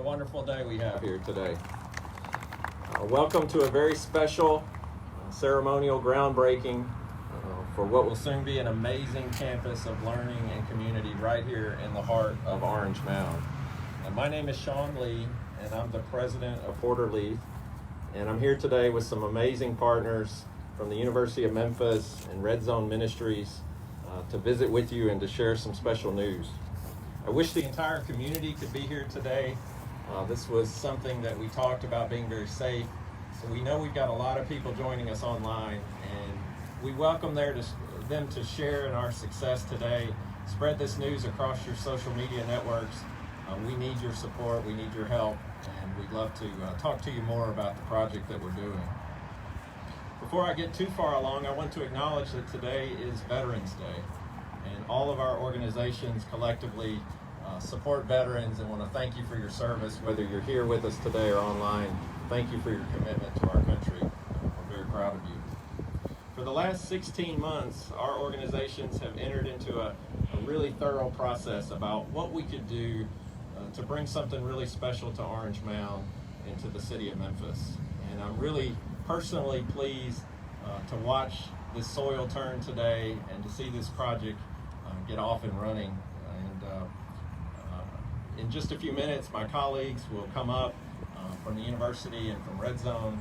wonderful day we have here today. Welcome to a very special ceremonial groundbreaking for what will soon be an amazing campus of learning and community right here in the heart of Orange Mound. My name is Sean Lee, and I'm the president of Porter-Leath, and I'm here today with some amazing partners from the University of Memphis and Red Zone Ministries to visit with you and to share some special news. I wish the entire community could be here today. This was something that we talked about being very safe. So we know we've got a lot of people joining us online, and we welcome them to share in our success today. Spread this news across your social media networks. We need your support, we need your help, and we'd love to talk to you more about the project that we're doing. Before I get too far along, I want to acknowledge that today is Veterans Day, and all of our organizations collectively support veterans and want to thank you for your service, whether you're here with us today or online. Thank you for your commitment to our country. We're very proud of you. For the last 16 months, our organizations have entered into a really thorough process about what we could do to bring something really special to Orange Mound and to the city of Memphis. And I'm really personally pleased to watch this soil turn today and to see this project get off and running. In just a few minutes, my colleagues will come up from the university and from Red Zone.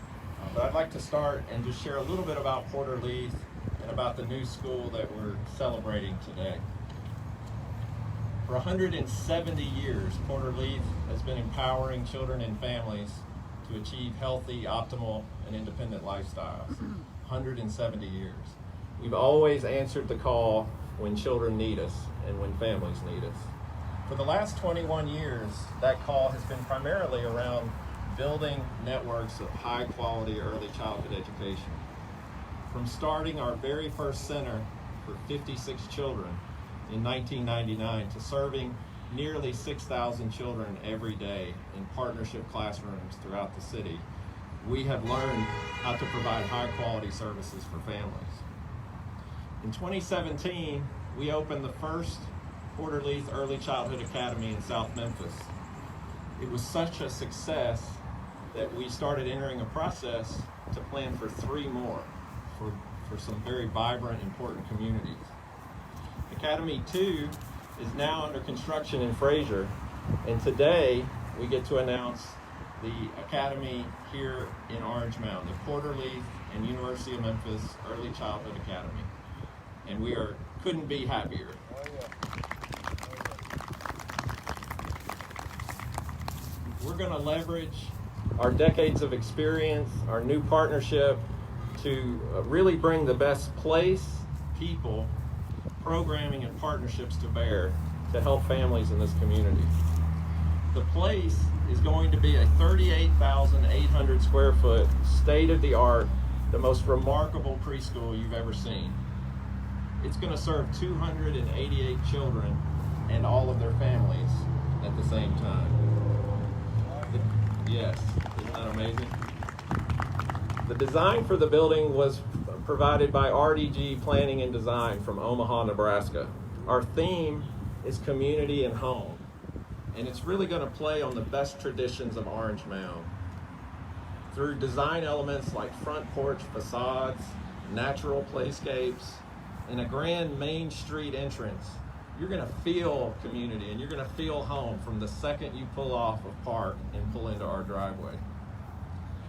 But I'd like to start and just share a little bit about Porter-Leath and about the new school that we're celebrating today. For 170 years, Porter-Leath has been empowering children and families to achieve healthy, optimal, and independent lifestyles. 170 years. We've always answered the call when children need us and when families need us. For the last 21 years, that call has been primarily around building networks of high-quality early childhood education. From starting our very first center for 56 children in 1999 to serving nearly 6,000 children every day in partnership classrooms throughout the city, we have learned how to provide high-quality services for families. In 2017, we opened the first Porter-Leath Early Childhood Academy in South Memphis. It was such a success that we started entering a process to plan for 3 more for some very vibrant, important communities. Academy 2 is now under construction in Fraser, and today we get to announce the Academy here in Orange Mound, the Porter-Leath and University of Memphis Early Childhood Academy. And we couldn't be happier. We're going to leverage our decades of experience, our new partnership, to really bring the best place, people, programming, and partnerships to bear to help families in this community. The place is going to be a 38,800 square foot, state-of-the-art, the most remarkable preschool you've ever seen. It's going to serve 288 children and all of their families at the same time. Yes, isn't that amazing? The design for the building was provided by RDG Planning and Design from Omaha, Nebraska. Our theme is community and home, and it's really going to play on the best traditions of Orange Mound. Through design elements like front porch facades, natural playscapes, and a grand main street entrance, you're going to feel community and you're going to feel home from the second you pull off of Park and pull into our driveway.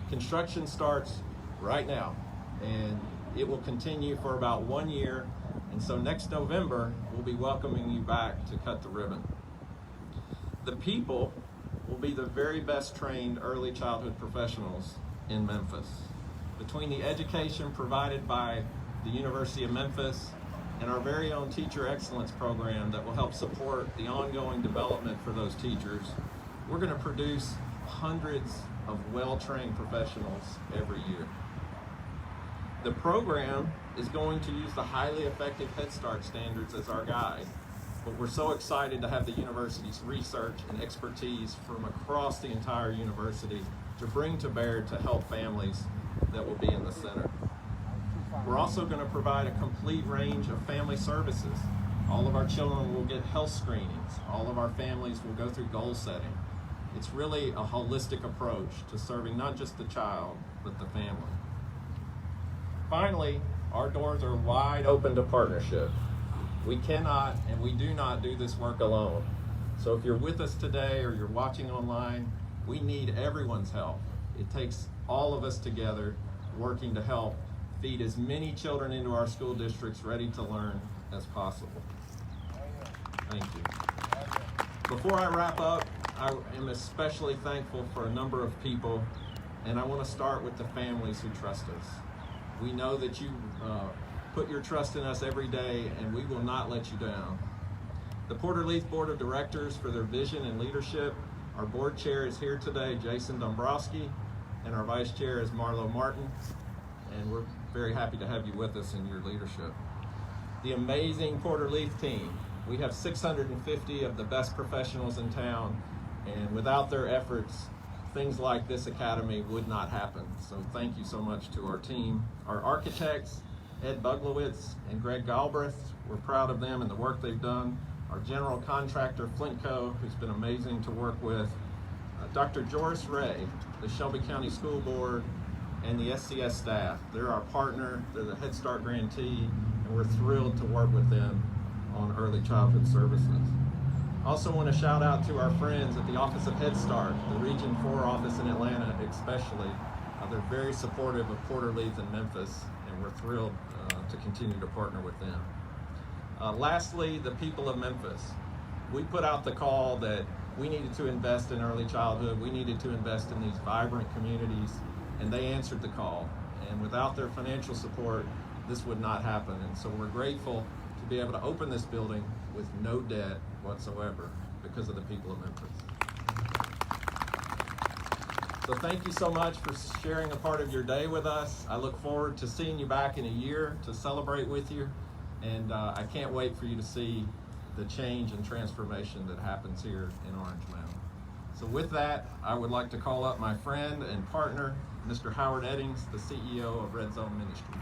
Construction starts right now, and it will continue for about 1 year, and so next November we'll be welcoming you back to cut the ribbon. The people will be the very best trained early childhood professionals in Memphis. Between the education provided by the University of Memphis and our very own Teacher Excellence program that will help support the ongoing development for those teachers, we're going to produce hundreds of well-trained professionals every year. The program is going to use the highly effective Head Start standards as our guide, but we're so excited to have the university's research and expertise from across the entire university to bring to bear to help families that will be in the center. We're also going to provide a complete range of family services. All of our children will get health screenings. All of our families will go through goal setting. It's really a holistic approach to serving not just the child, but the family. Finally, our doors are wide open to partnership. We cannot and we do not do this work alone. So if you're with us today or you're watching online, we need everyone's help. It takes all of us together working to help feed as many children into our school districts ready to learn as possible. Thank you. Before I wrap up, I am especially thankful for a number of people, and I want to start with the families who trust us. We know that you put your trust in us every day, and we will not let you down. The Porter-Leath Board of Directors for their vision and leadership. Our board chair is here today, Jason Dombrowski, and our vice chair is Marlo Martin, and we're very happy to have you with us in your leadership. The amazing Porter-Leath team. We have 650 of the best professionals in town, and without their efforts, things like this academy would not happen. So thank you so much to our team. Our architects, Ed Buglowitz and Greg Galbraith, we're proud of them and the work they've done. Our general contractor, Flintco, who's been amazing to work with. Dr. Joris Ray, the Shelby County School Board, and the SCS staff. They're our partner, they're the Head Start grantee, and we're thrilled to work with them on early childhood services. Also want to shout out to our friends at the Office of Head Start, the Region 4 office in Atlanta especially. They're very supportive of Porter-Leath and Memphis, and we're thrilled to continue to partner with them. Lastly, the people of Memphis. We put out the call that we needed to invest in early childhood, we needed to invest in these vibrant communities, and they answered the call. And without their financial support, this would not happen. And so we're grateful to be able to open this building with no debt whatsoever because of the people of Memphis. So thank you so much for sharing a part of your day with us. I look forward to seeing you back in a year to celebrate with you. And I can't wait for you to see the change and transformation that happens here in Orange Mound. So with that, I would like to call up my friend and partner, Mr. Howard Eddings, the CEO of Red Zone Ministries.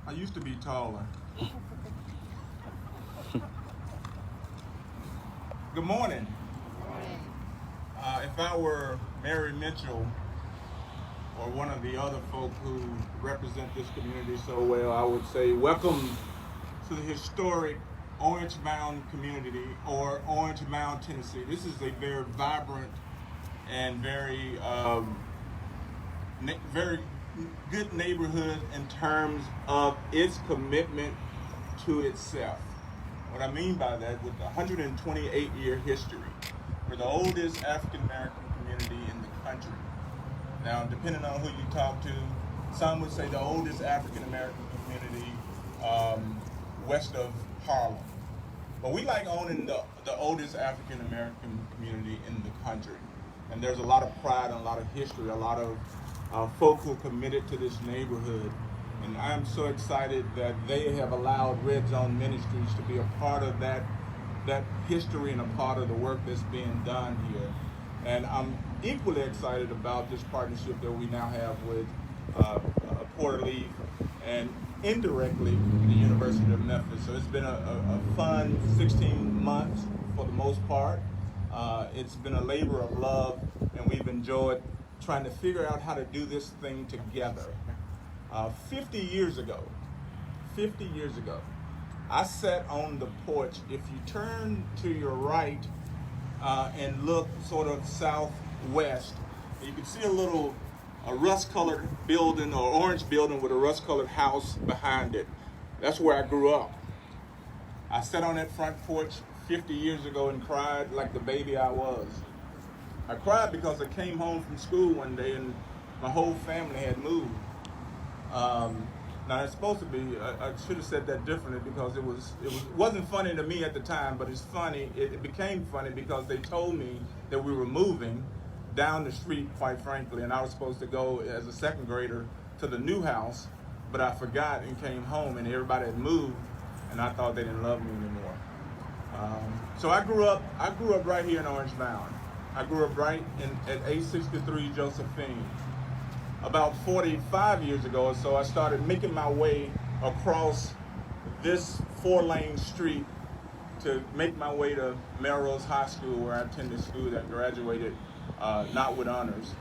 I used to be taller. Good morning. If I were Mary Mitchell or one of the other folk who represent this community so well, I would say welcome to the historic Orange Mound community, or Orange Mound, Tennessee. This is a very vibrant and very good neighborhood in terms of its commitment to itself. What I mean by that, with the 128-year history, we're the oldest African-American community in the country. Now, depending on who you talk to, some would say the oldest African-American community west of Harlem. But we like owning the oldest African-American community in the country. And there's a lot of pride and a lot of history, a lot of folk who are committed to this neighborhood. And I'm so excited that they have allowed Red Zone Ministries to be a part of that history and a part of the work that's being done here. And I'm equally excited about this partnership that we now have with Porter-Leath and indirectly the University of Memphis. So it's been a fun 16 months for the most part. It's been a labor of love, and we've enjoyed trying to figure out how to do this thing together. 50 years ago, I sat on the porch. If you turn to your right and look sort of southwest, you can see a rust-colored building or orange building with a rust-colored house behind it. That's where I grew up. I sat on that front porch 50 years ago and cried like the baby I was. I cried because I came home from school one day and my whole family had moved. Now it's supposed to be, I should have said that differently because it wasn't funny to me at the time, but it's funny, it became funny because they told me that we were moving down the street, quite frankly, and I was supposed to go as a second grader to the new house, but I forgot and came home and everybody had moved and I thought they didn't love me anymore. So I grew up right here in Orange Mound. I grew up right at 863 Josephine. About 45 years ago or so, I started making my way across this 4-lane street to make my way to Melrose High School, where I attended school that graduated, not with honors,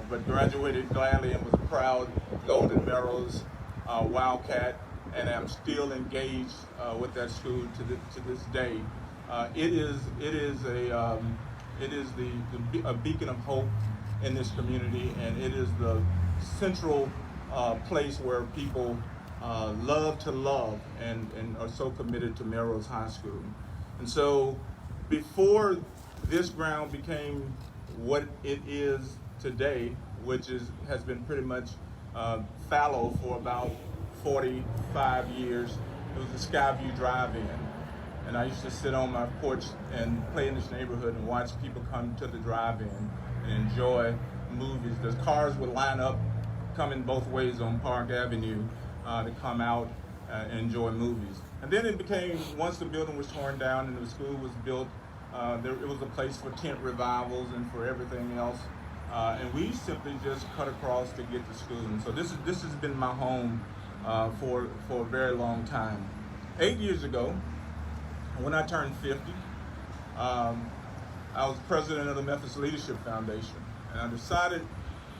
but graduated gladly and was a proud Golden Melrose Wildcat, and I'm still engaged with that school to this day. It is a beacon of hope in this community, and it is the central place where people love to love and are so committed to Melrose High School. And so before this ground became what it is today, which has been pretty much fallow for about 45 years, it was the Skyview Drive-In. And I used to sit on my porch and play in this neighborhood and watch people come to the drive-in and enjoy movies. The cars would line up coming both ways on Park Avenue to come out and enjoy movies. And then it became, once the building was torn down and the school was built, it was a place for tent revivals and for everything else. And we simply just cut across to get to school. And so this has been my home for a very long time. 8 years ago, when I turned 50, I was president of the Memphis Leadership Foundation. And I decided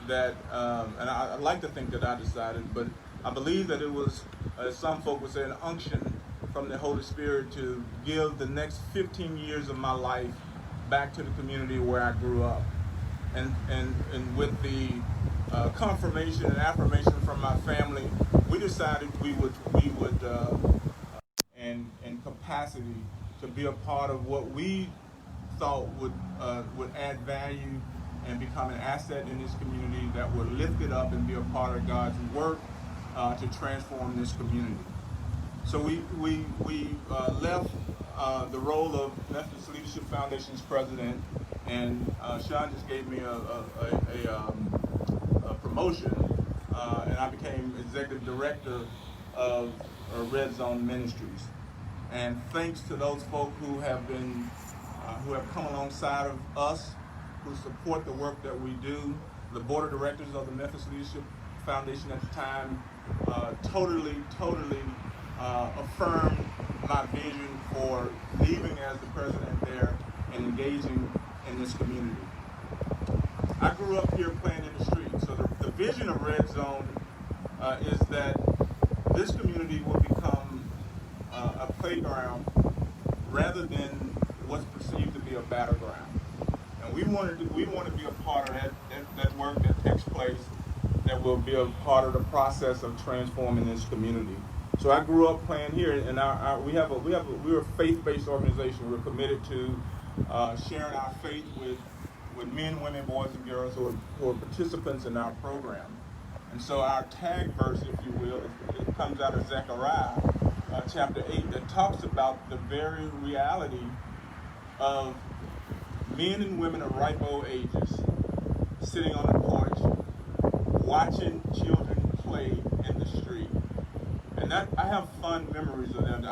that, and I like to think that I decided, but I believe that it was, as some folk would say, an unction from the Holy Spirit to give the next 15 years of my life back to the community where I grew up. And with the confirmation and affirmation from my family, we decided we would and capacity to be a part of what we thought would add value and become an asset in this community that would lift it up and be a part of God's work to transform this community. So we left the role of Memphis Leadership Foundation's president, and Sean just gave me a promotion, and I became executive director of Red Zone Ministries. And thanks to those folk who have come alongside of us, who support the work that we do, the board of directors of the Memphis Leadership Foundation at the time totally affirmed my vision for leaving as the president there and engaging in this community. I grew up here playing in the street, so the vision of Red Zone is that this community will become a playground rather than what's perceived to be a battleground. And we want to be a part of that work that takes place, that will be a part of the process of transforming this community. So I grew up playing here, and we're a faith-based organization. We're committed to sharing our faith with men, women, boys, and girls who are participants in our program. And so our tag verse, if you will, it comes out of Zechariah chapter 8, that talks about the very reality of men and women of ripe old ages sitting on the porch, watching children play in the street. And that, I have fond memories of that.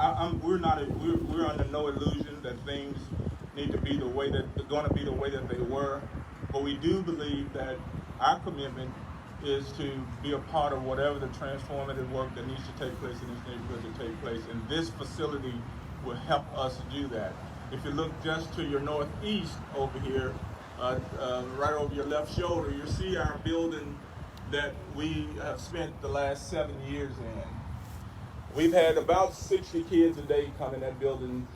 We're under no illusion that things need to be the way that they're going to be the way that they were, but we do believe that our commitment is to be a part of whatever the transformative work that needs to take place in this neighborhood to take place, and this facility will help us do that. If you look just to your northeast over here, right over your left shoulder, you see our building that we have spent the last 7 years in. We've had about 60 kids a day come in that building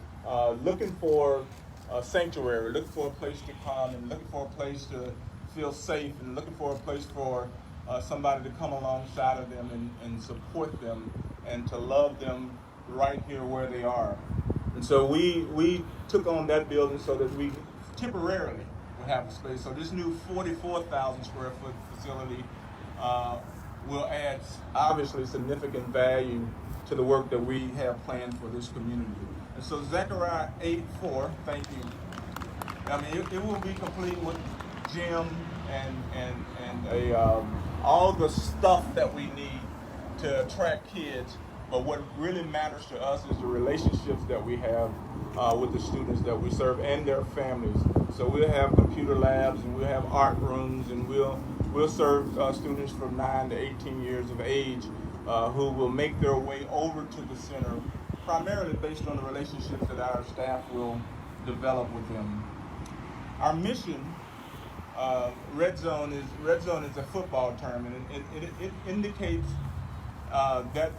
looking for a sanctuary, looking for a place to come, and looking for a place to feel safe, and looking for a place for somebody to come alongside of them and support them and to love them right here where they are. And so we took on that building so that we temporarily would have a space. So this new 44,000 square foot facility will add obviously significant value to the work that we have planned for this community. And so Zechariah 8:4, thank you. I mean, it will be complete with gym and all the stuff that we need to attract kids. But what really matters to us is the relationships that we have with the students that we serve and their families. So we'll have computer labs and we'll have art rooms, and we'll serve students from 9 to 18 years of age who will make their way over to the center, primarily based on the relationships that our staff will develop with them. Our mission, Red Zone is a football term, and it indicates that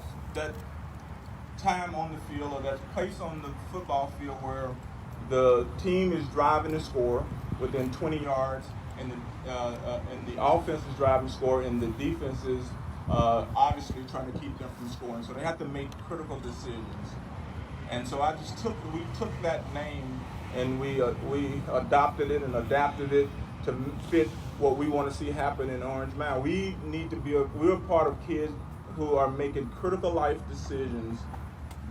time on the field, or that place on the football field where the team is driving to score within 20 yards, and the offense is driving to score, and the defense is obviously trying to keep them from scoring. So they have to make critical decisions. And so we took that name and we adopted it and adapted it to fit what we want to see happen in Orange Mound. We're a part of kids who are making critical life decisions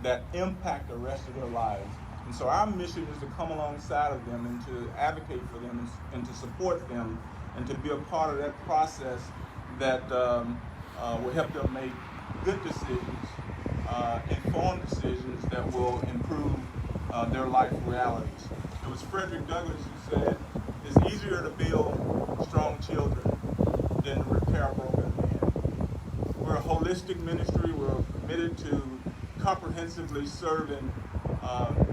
that impact the rest of their lives. And so our mission is to come alongside of them and to advocate for them and to support them and to be a part of that process that will help them make good decisions, informed decisions that will improve their life realities. It was Frederick Douglass who said, "It's easier to build strong children than to repair broken men." We're a holistic ministry. We're committed to comprehensively serving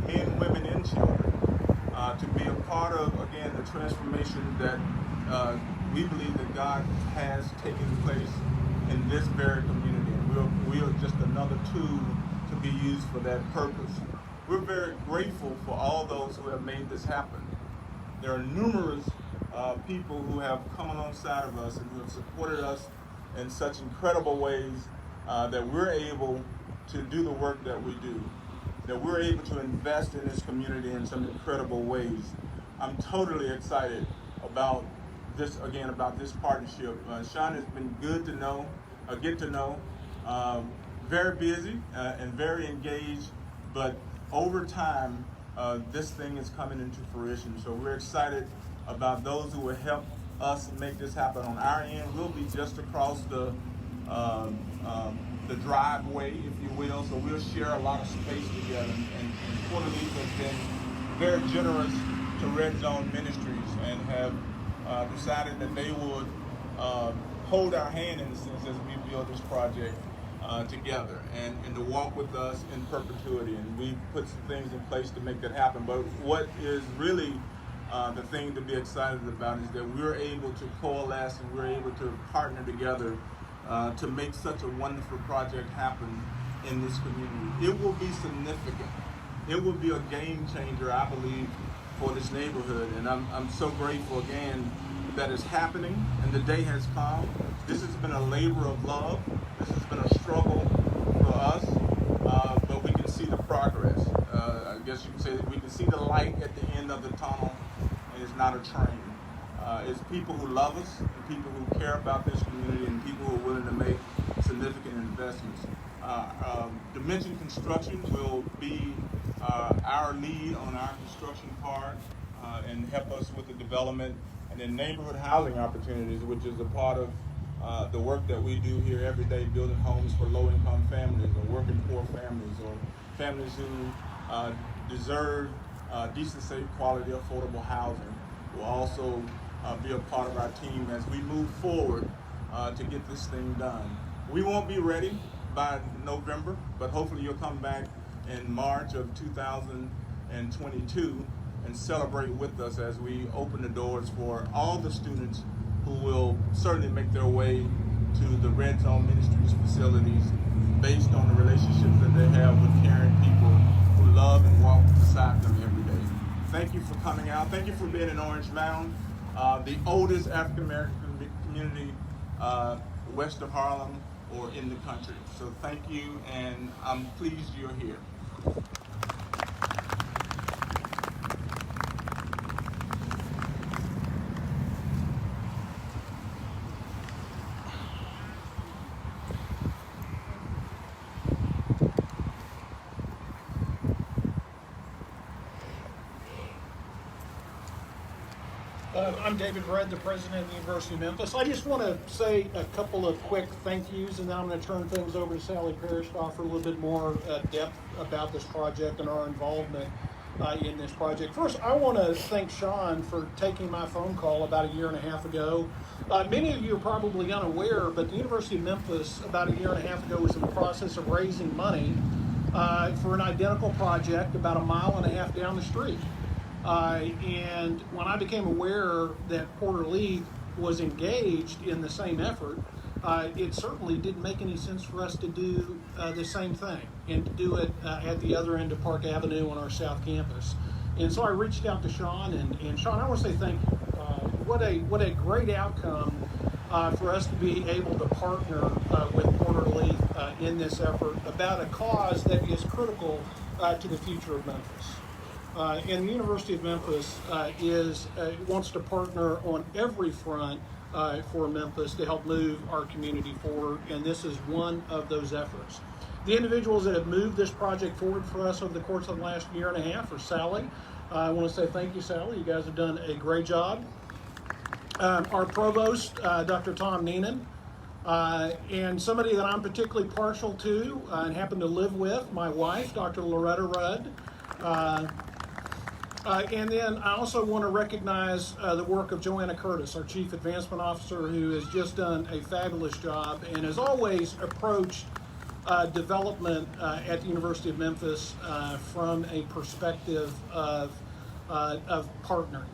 men, women, and children to be a part of, again, the transformation that we believe that God has taken place in this very community. And we are just another tool to be used for that purpose. We're very grateful for all those who have made this happen. There are numerous people who have come alongside of us and who have supported us in such incredible ways that we're able to do the work that we do, that we're able to invest in this community in some incredible ways. I'm totally excited about this partnership. Sean has been good to know, get to know, very busy and very engaged, but over time, this thing is coming into fruition. So we're excited about those who will help us make this happen on our end. We'll be just across the driveway, if you will, so we'll share a lot of space together. And Porter-Leath has been very generous to Red Zone Ministries and have decided that they would hold our hand, in a sense, as we build this project together and to walk with us in perpetuity. And we put some things in place to make that happen. But what is really the thing to be excited about is that we're able to coalesce and we're able to partner together to make such a wonderful project happen in this community. It will be significant. It will be a game changer, I believe, for this neighborhood. And I'm so grateful again that it's happening and the day has come. This has been a labor of love. This has been a struggle for us, but we can see the progress. I guess you can say that we can see the light at the end of the tunnel, and it's not a train. It's people who love us, and people who care about this community, and people who are willing to make significant investments. Dimension Construction will be our lead on our construction part and help us with the development, and then neighborhood housing opportunities, which is a part of the work that we do here every day, building homes for low-income families or working poor families or families who deserve decent, safe, quality, affordable housing. Will also be a part of our team as we move forward to get this thing done. We won't be ready by November, but hopefully you'll come back in March of 2022 and celebrate with us as we open the doors for all the students who will certainly make their way to the Red Zone Ministries facilities based on the relationships that they have with caring people who love and walk beside them every day. Thank you for coming out. Thank you for being in Orange Mound, the oldest African American community west of Harlem or in the country. So thank you, and I'm pleased you're here. I'm David Rudd, the president of the University of Memphis. I just want to say a couple of quick thank yous, and then I'm going to turn things over to Sally Parrish to offer a little bit more depth about this project and our involvement in this project. First, I want to thank Sean for taking my phone call about a year and a half ago. Many of you are probably unaware, but the University of Memphis about a year and a half ago was in the process of raising money for an identical project about a mile and a half down the street. And when I became aware that Porter-Leath was engaged in the same effort, it certainly didn't make any sense for us to do the same thing and to do it at the other end of Park Avenue on our South Campus. And so I reached out to Sean, and Sean, I want to say thank you. What a great outcome for us to be able to partner with Porter-Leath in this effort about a cause that is critical to the future of Memphis. And the University of Memphis wants to partner on every front for Memphis to help move our community forward, and this is one of those efforts. The individuals that have moved this project forward for us over the course of the last year and a half are Sally. I want to say thank you, Sally. You guys have done a great job. Our provost, Dr. Tom Neenan, and somebody that I'm particularly partial to and happen to live with, my wife, Dr. Loretta Rudd. And then I also want to recognize the work of Joanna Curtis, our Chief Advancement Officer, who has just done a fabulous job and has always approached development at the University of Memphis from a perspective of partnering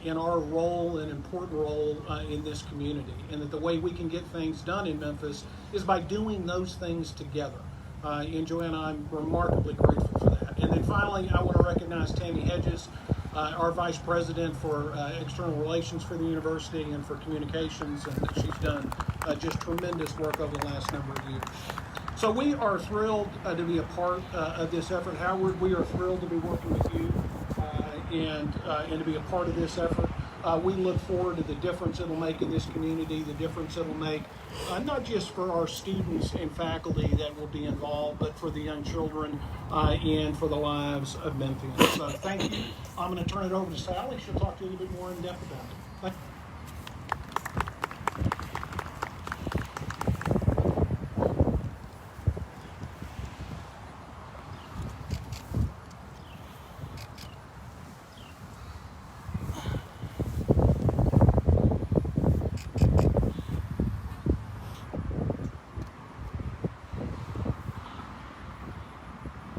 in our role, an important role in this community, and that the way we can get things done in Memphis is by doing those things together. And Joanna, I'm remarkably grateful for that. And then finally, I want to recognize Tammy Hedges, our Vice President for External Relations for the University and for Communications, and she's done just tremendous work over the last number of years. So we are thrilled to be a part of this effort. Howard, we are thrilled to be working with you and to be a part of this effort. We look forward to the difference it'll make in this community, the difference it'll make not just for our students and faculty that will be involved, but for the young children and for the lives of Memphis. So thank you. I'm going to turn it over to Sally. She'll talk to you a little bit more in depth about it.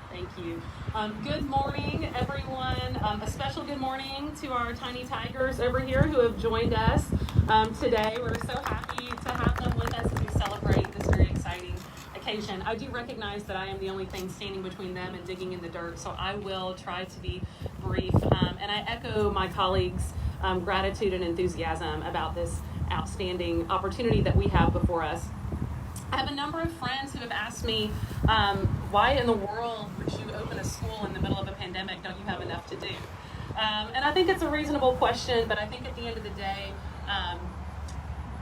Thank you. Good morning, everyone. A special good morning to our tiny tigers over here who have joined us today. We're so happy to have them with us to celebrate this very exciting occasion. I do recognize that I am the only thing standing between them and digging in the dirt, so I will try to be brief. And I echo my colleagues' gratitude and enthusiasm about this outstanding opportunity that we have before us. I have a number of friends who have asked me, why in the world would you open a school in the middle of a pandemic? Don't you have enough to do? And I think it's a reasonable question, but I think at the end of the day,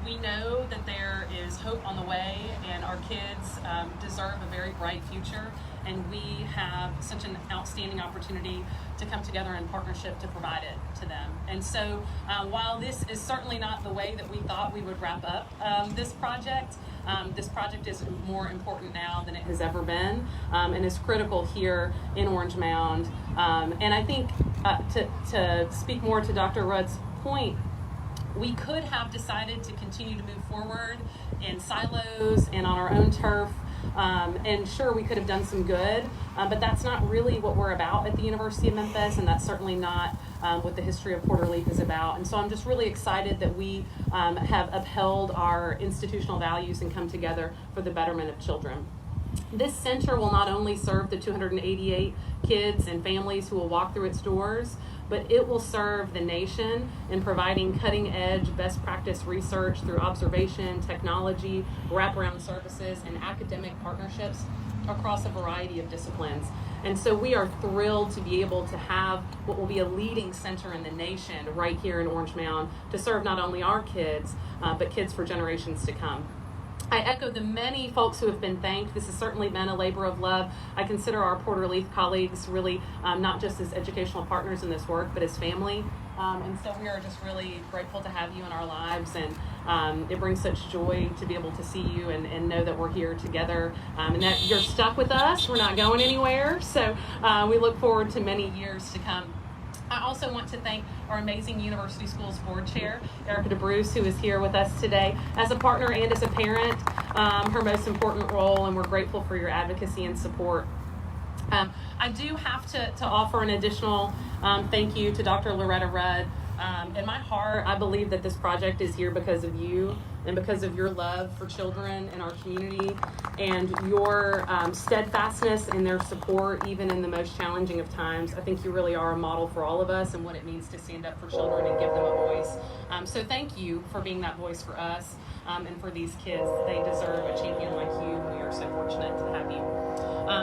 we know that there is hope on the way, and our kids deserve a very bright future, and we have such an outstanding opportunity to come together in partnership to provide it to them. And so while this is certainly not the way that we thought we would wrap up this project is more important now than it has ever been, and is critical here in Orange Mound. And I think to speak more to Dr. Rudd's point, we could have decided to continue to move forward in silos and on our own turf. And sure, we could have done some good, but that's not really what we're about at the University of Memphis, and that's certainly not what the history of Porter-Leath is about. And so I'm just really excited that we have upheld our institutional values and come together for the betterment of children. This center will not only serve the 288 kids and families who will walk through its doors, but it will serve the nation in providing cutting-edge best practice research through observation, technology, wraparound services, and academic partnerships across a variety of disciplines. And so we are thrilled to be able to have what will be a leading center in the nation right here in Orange Mound to serve not only our kids, but kids for generations to come. I echo the many folks who have been thanked. This has certainly been a labor of love. I consider our Porter-Leath colleagues really not just as educational partners in this work, but as family. And so we are just really grateful to have you in our lives, and it brings such joy to be able to see you and know that we're here together, and that you're stuck with us. We're not going anywhere, so we look forward to many years to come. I also want to thank our amazing University Schools Board Chair, Erica DeBruce, who is here with us today as a partner and as a parent, her most important role, and we're grateful for your advocacy and support. I do have to offer an additional thank you to Dr. Loretta Rudd. In my heart, I believe that this project is here because of you and because of your love for children in our community and your steadfastness in their support, even in the most challenging of times. I think you really are a model for all of us and what it means to stand up for children and give them a voice. So thank you for being that voice for us and for these kids. They deserve a champion like you. We are so fortunate to have you.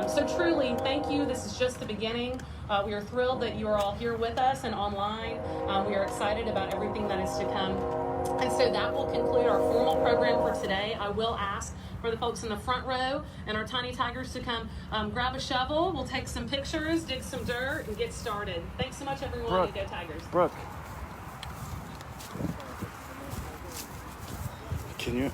So truly, thank you. This is just the beginning. We are thrilled that you are all here with us and online. We are excited about everything that is to come. And so that will conclude our formal program for today. I will ask for the folks in the front row and our Tiny Tigers to come grab a shovel. We'll take some pictures, dig some dirt, and get started. Thanks so much, everyone, and go Tigers. Brooke, can you